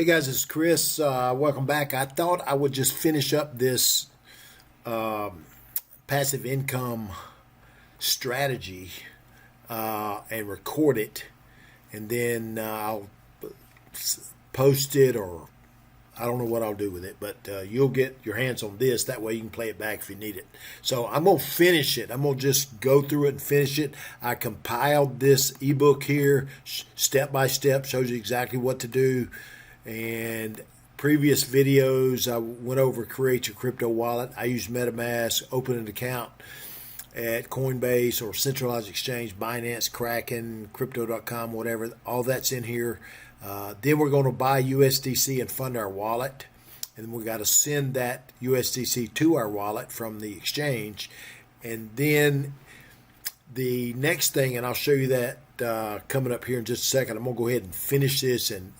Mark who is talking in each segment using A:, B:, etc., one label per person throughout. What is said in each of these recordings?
A: Hey guys, it's Chris. Welcome back. I thought I would just finish up this passive income strategy and record it, and then I'll post it, or I don't know what I'll do with it, but you'll get your hands on this. That way you can play it back if you need it. So I'm going to finish it. I'm going to just go through it and finish it. I compiled this ebook here step by step, shows you exactly what to do. And previous videos, I went over create your crypto wallet. I use Metamask, open an account at Coinbase or centralized exchange, Binance, Kraken, Crypto.com, whatever. All that's in here. Then we're going to buy USDC and fund our wallet. And we got to send that USDC to our wallet from the exchange. And then the next thing, and I'll show you that coming up here in just a second, I'm going to go ahead and finish this and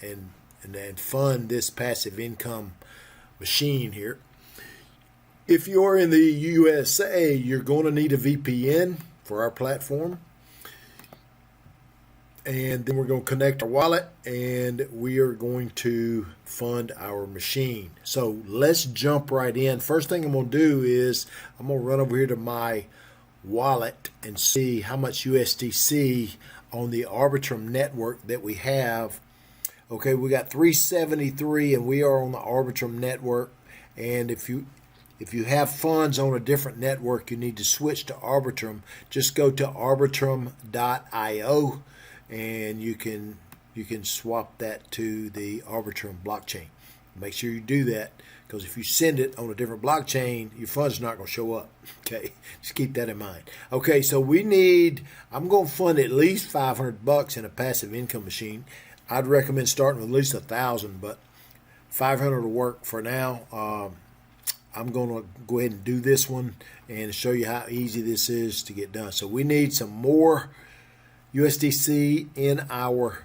A: fund this passive income machine here. If you're in the USA, you're going to need a VPN for our platform. And then we're going to connect our wallet and we are going to fund our machine. So let's jump right in. First thing I'm going to do is I'm going to run over here to my wallet and see how much USDC on the Arbitrum network that we have. Okay, we got 373 and we are on the Arbitrum network. And if you have funds on a different network, you need to switch to Arbitrum. Just go to arbitrum.io and you can swap that to the Arbitrum blockchain. Make sure you do that, because if you send it on a different blockchain, your funds are not going to show up. Okay, just keep that in mind. Okay, so I'm going to fund at least $500 in a passive income machine. I'd recommend starting with at least 1,000, but 500 will work for now. I'm going to go ahead and do this one and show you how easy this is to get done. So we need some more USDC in our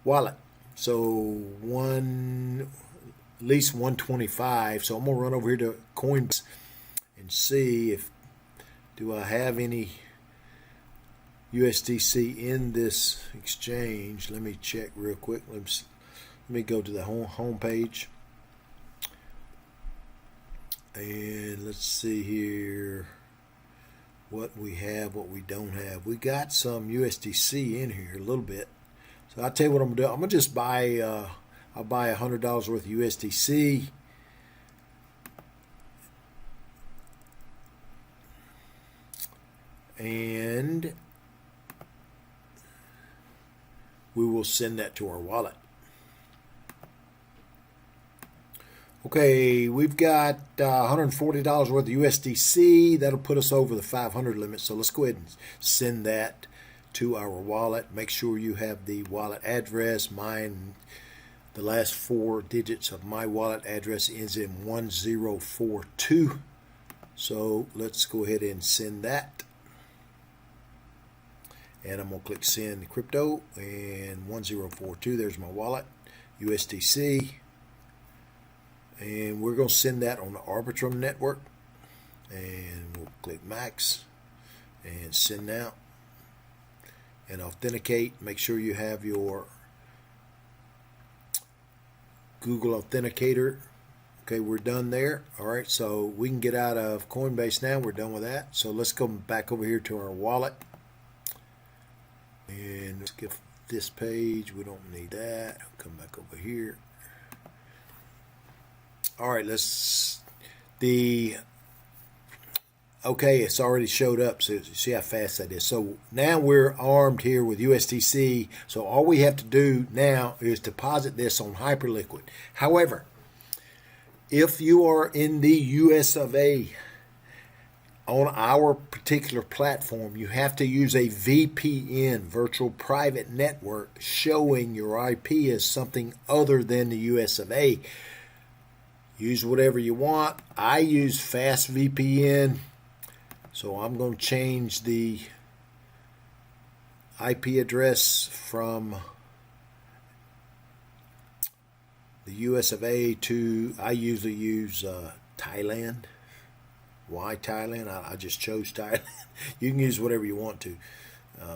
A: wallet. So at least 125. So I'm going to run over here to Coinbase and see do I have any USDC in this exchange. Let me check real quick. Let me go to the home page. And let's see here what we have, what we don't have. We got some USDC in here, a little bit. So I'll tell you what I'm going to do. I'm going to just buy, I'll buy $100 worth of USDC. And we will send that to our wallet. Okay, we've got $140 worth of USDC. That'll put us over the 500 limit. So let's go ahead and send that to our wallet. Make sure you have the wallet address. Mine, the last 4 digits of my wallet address ends in 1042. So let's go ahead and send that. And I'm going to click send crypto, and 1042, there's my wallet, USDC. And we're going to send that on the Arbitrum network. And we'll click max and send out. And authenticate. Make sure you have your Google Authenticator. Okay, we're done there. All right, so we can get out of Coinbase now. We're done with that. So let's go back over here to our wallet. And let's get this page. We don't need that. I'll come back over here. All right, okay, it's already showed up. So see how fast that is. So now we're armed here with USDC. So all we have to do now is deposit this on Hyperliquid. However, if you are in the US of A, on our particular platform, you have to use a VPN, virtual private network, showing your IP as something other than the US of A. Use whatever you want. I use Fast VPN, so I'm going to change the IP address from the US of A to, I usually use Thailand. Why Thailand? I just chose Thailand. You can use whatever you want to.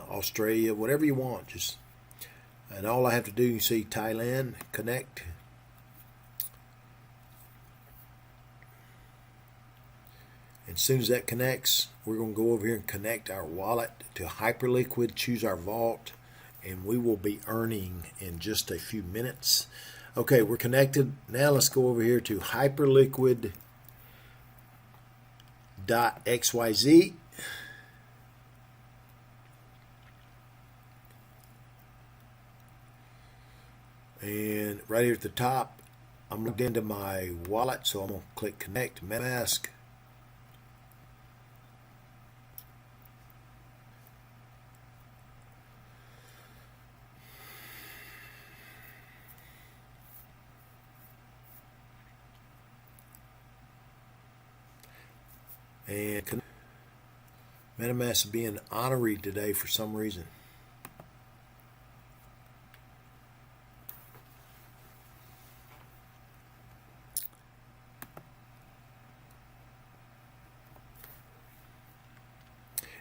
A: Australia, whatever you want. And all I have to do, you see Thailand, connect, As soon as that connects, we're going to go over here and connect our wallet to Hyperliquid, choose our vault, and we will be earning in just a few minutes. Okay, we're connected. Now let's go over here to hyperliquid.xyz. And right here at the top, I'm logged into my wallet, so I'm going to click Connect Metamask. And Metamask is being honorary today for some reason.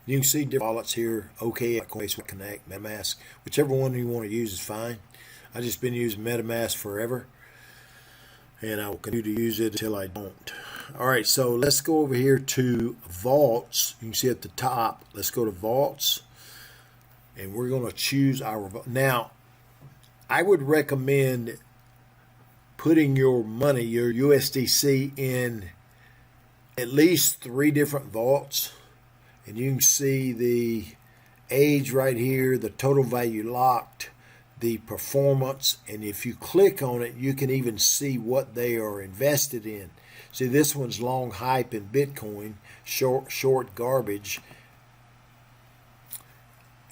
A: You can see different wallets here. OK, Coinbase, Connect, Metamask, whichever one you want to use is fine. I've just been using Metamask forever, and I will continue to use it until I don't. All right, so let's go over here to vaults. You can see at the top, let's go to vaults, and we're going to choose our vault. Now, I would recommend putting your money, your USDC, in at least 3 different vaults. And you can see the age right here, the total value locked, the performance, and if you click on it, you can even see what they are invested in. See, this one's long hype in Bitcoin, short garbage,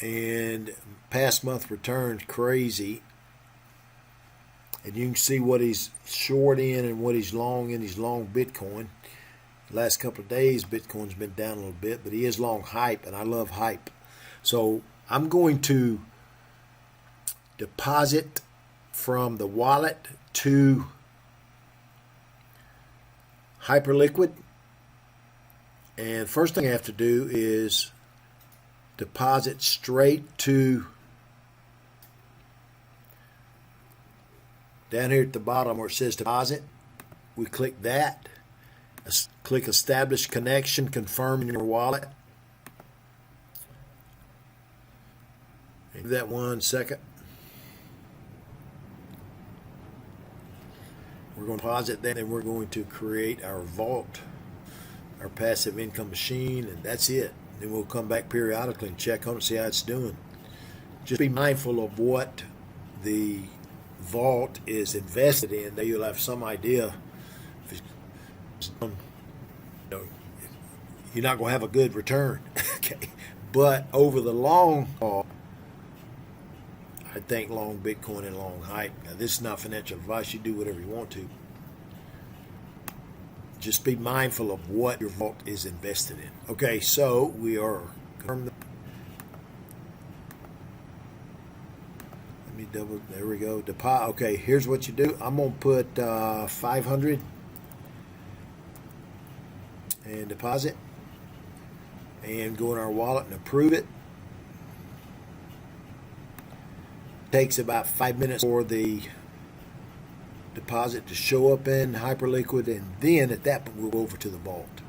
A: and past month returns crazy. And you can see what he's short in and what he's long in. He's long Bitcoin. Last couple of days, Bitcoin's been down a little bit, but he is long hype, and I love hype. So I'm going to deposit from the wallet to Hyperliquid. And first thing I have to do is deposit straight to down here at the bottom where it says deposit. We click that. Click Establish Connection, confirm in your wallet. Give that 1 second. We're going to deposit that, and we're going to create our vault, our passive income machine, and that's it. Then we'll come back periodically and check on it, see how it's doing. Just be mindful of what the vault is invested in. Then you'll have some idea. You're not going to have a good return. Okay, but over the long haul, I think long Bitcoin and long hype. Now, this is not financial advice. You do whatever you want to. Just be mindful of what your vault is invested in. Okay, so we are. Let me double. There we go. Deposit. Okay, here's what you do. I'm going to put 500 and deposit, and go in our wallet and approve it. Takes about 5 minutes for the deposit to show up in Hyperliquid, and then at that point we'll go over to the vault.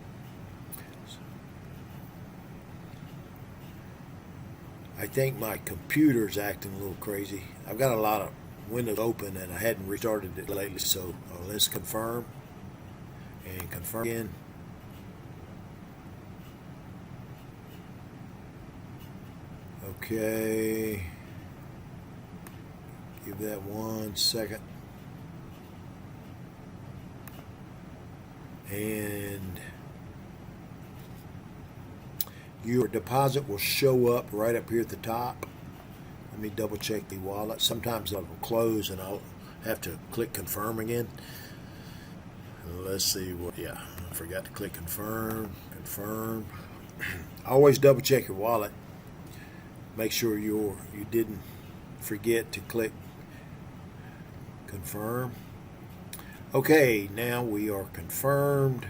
A: I think my computer's acting a little crazy. I've got a lot of windows open and I hadn't restarted it lately, so let's confirm and confirm again. Okay, give that 1 second, and your deposit will show up right up here at the top. Let me double check the wallet. Sometimes it will close and I'll have to click confirm again. Let's see what, yeah, I forgot to click confirm. Always double check your wallet. Make sure you didn't forget to click confirm. Okay, now we are confirmed.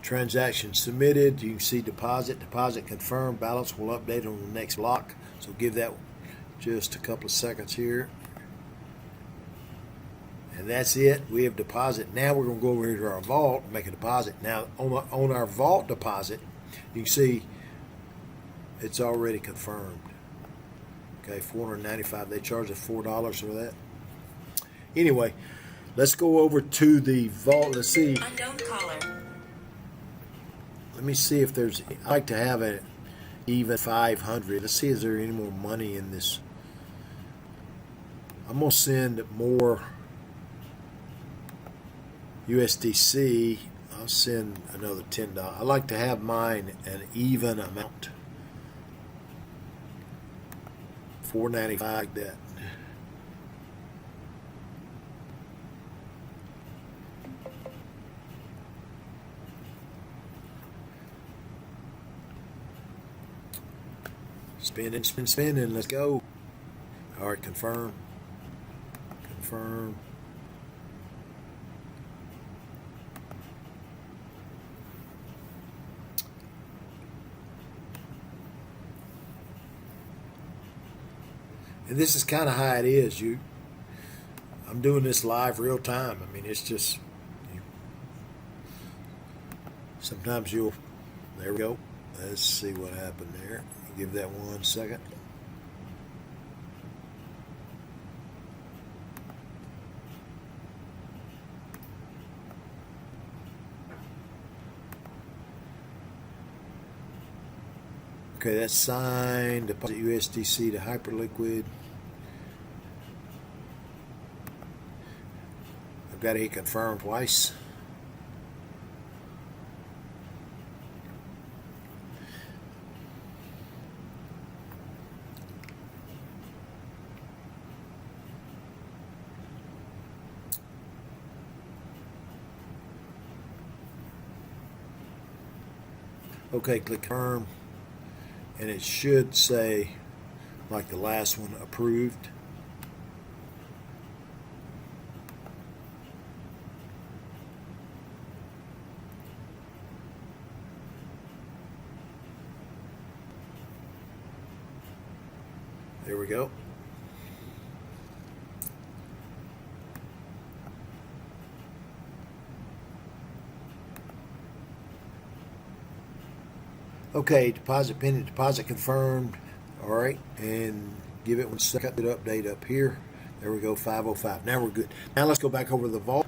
A: Transaction submitted. You can see deposit confirmed. Balance will update on the next block. So give that just a couple of seconds here. And that's it. We have deposit. Now we're going to go over here to our vault and make a deposit. Now on our vault deposit, you can see it's already confirmed. Okay, $495. They charge us $4 for that. Anyway, let's go over to the vault. Let's see.
B: Unknown caller.
A: Let me see if there's. I like to have an even 500. Let's see if there's any more money in this. I'm gonna send more USDC. I'll send another $10. I like to have mine an even amount. $4.95 like that. Spending. Let's go. All right, confirm. Confirm. And this is kind of how it is. I'm doing this live real time. I mean, it's just sometimes you'll. There we go. Let's see what happened there. Give that 1 second. Okay, that's signed. Deposit USDC to Hyperliquid. I've got to hit confirm twice. Okay, click confirm, and it should say, like the last one, approved. There we go. Okay, deposit pending, deposit confirmed. All right, and give it 1 second to update up here. There we go, 505. Now we're good. Now let's go back over to the vault.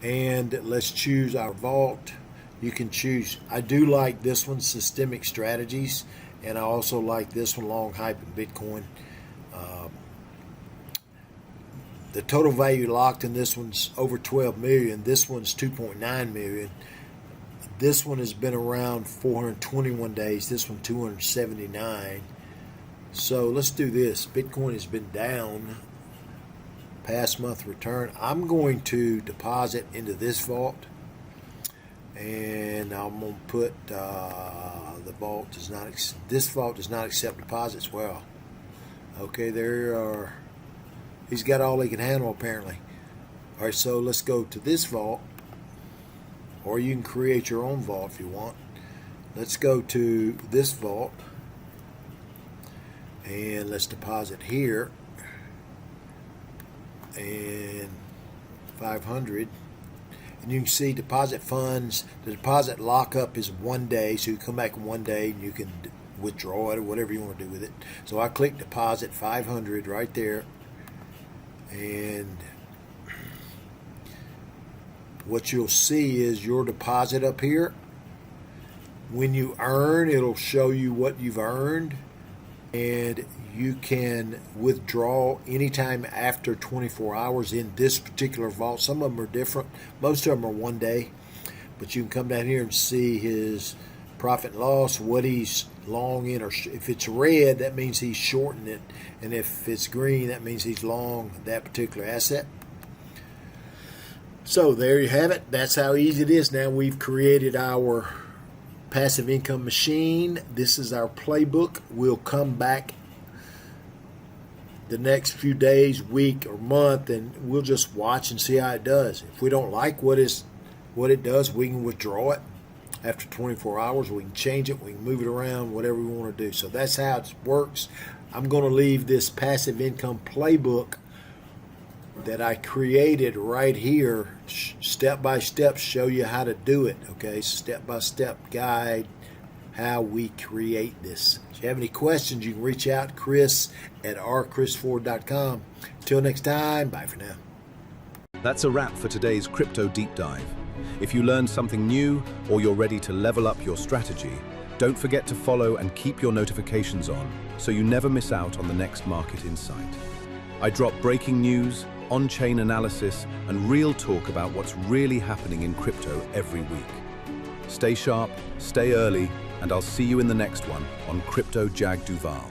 A: And let's choose our vault. You can choose, I do like this one, Systemic Strategies, and I also like this one, Long Hype and Bitcoin. The total value locked in this one's over 12 million. This one's 2.9 million. This one has been around 421 days. This one 279. So let's do this. Bitcoin has been down. Past month return. I'm going to deposit into this vault, and I'm going to put the vault does not. This vault does not accept deposits. Well, okay, there are. He's got all he can handle apparently. All right, so let's go to this vault. Or you can create your own vault if you want. Let's go to this vault and let's deposit here, and 500. And you can see deposit funds. The deposit lockup is 1 day, so you come back in 1 day and you can withdraw it or whatever you want to do with it. So I click deposit 500 right there, and what you'll see is your deposit up here. When you earn, it'll show you what you've earned, and you can withdraw anytime after 24 hours in this particular vault. Some of them are different. Most of them are 1 day, but you can come down here and see his profit and loss, what he's long in, or if it's red, that means he's shorting it, and if it's green, that means he's long that particular asset. So there you have it. That's how easy it is. Now we've created our passive income machine. This is our playbook. We'll come back the next few days, week, or month, and we'll just watch and see how it does. If we don't like what it does, we can withdraw it after 24 hours. We can change it. We can move it around, whatever we want to do. So that's how it works. I'm going to leave this passive income playbook that I created right here, step by step, show you how to do it. Okay, step by step guide how we create this. If you have any questions, you can reach out Chris@rchrisford.com. Till next time, bye for now.
B: That's a wrap for today's crypto deep dive. If you learned something new or you're ready to level up your strategy, don't forget to follow and keep your notifications on so you never miss out on the next market insight. I drop breaking news, on-chain analysis, and real talk about what's really happening in crypto every week. Stay sharp, stay early, and I'll see you in the next one on CryptoJag Duval.